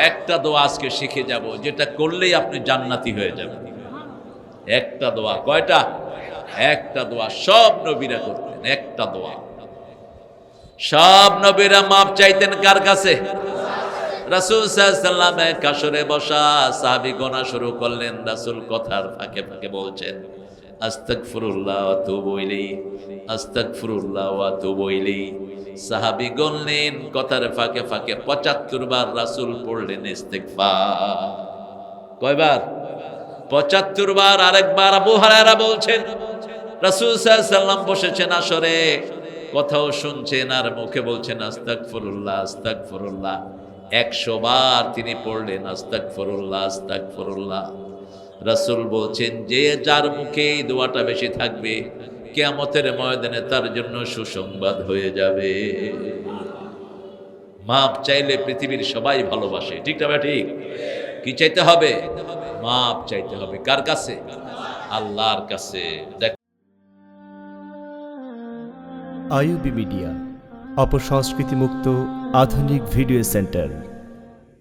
একটা দোয়া আজকে শিখে যাব, যেটা করলেই আপনি জান্নাতি হয়ে যাবেন। একটা দোয়া, কয়টা? একটা দোয়া, সব নবীরা করতেন। একটা দোয়া, সব নবীরা মাপ চাইতেন কার কাছে? রাসূল সাল্লাল্লাহু আলাইহি ওয়াসাল্লাম কাসরে বসা, সাহাবী গোনা শুরু করলেন। রাসূল কথার ফাঁকে ফাঁকে বলছেন, আস্তাগফিরুল্লাহ ওয়া আতুবু ইলাইহি, আস্তাগফিরুল্লাহ ওয়া আতুবু ইলাইহি। সাহাবী গণলেন, কথার ফাঁকে ফাঁকে ৭৫ বার রাসূল পড়লেন ইস্তিগফার। কয়বার? ৭৫ বার। আরেকবার আবু হুরায়রা বলছেন, রাসূল সাল্লাল্লাহু আলাইহি ওয়াসাল্লাম বসেছেন আসরে, কথাও শুনছেন আর মুখে বলছেন আস্তাগফিরুল্লাহ, আস্তাগফিরুল্লাহ। ১০০ বার তিনি পড়লেন আস্তাগফিরুল্লাহ, আস্তাগফিরুল্লাহ। রাসূল বলছেন, যে যার মুখে এই দোয়াটা বেশি থাকবে, কিয়ামতের ময়দানে তার জন্য সুসংবাদ হয়ে যাবে। মাপ চাইলে পৃথিবীর সবাই ভালোবাসে, ঠিক না ঠিক? কি চাইতে হবে? মাপ চাইতে হবে। কার কাছে? আল্লাহর কাছে। আইইউবি মিডিয়া, অপসংস্কৃতি মুক্ত আধুনিক ভিডিও সেন্টার।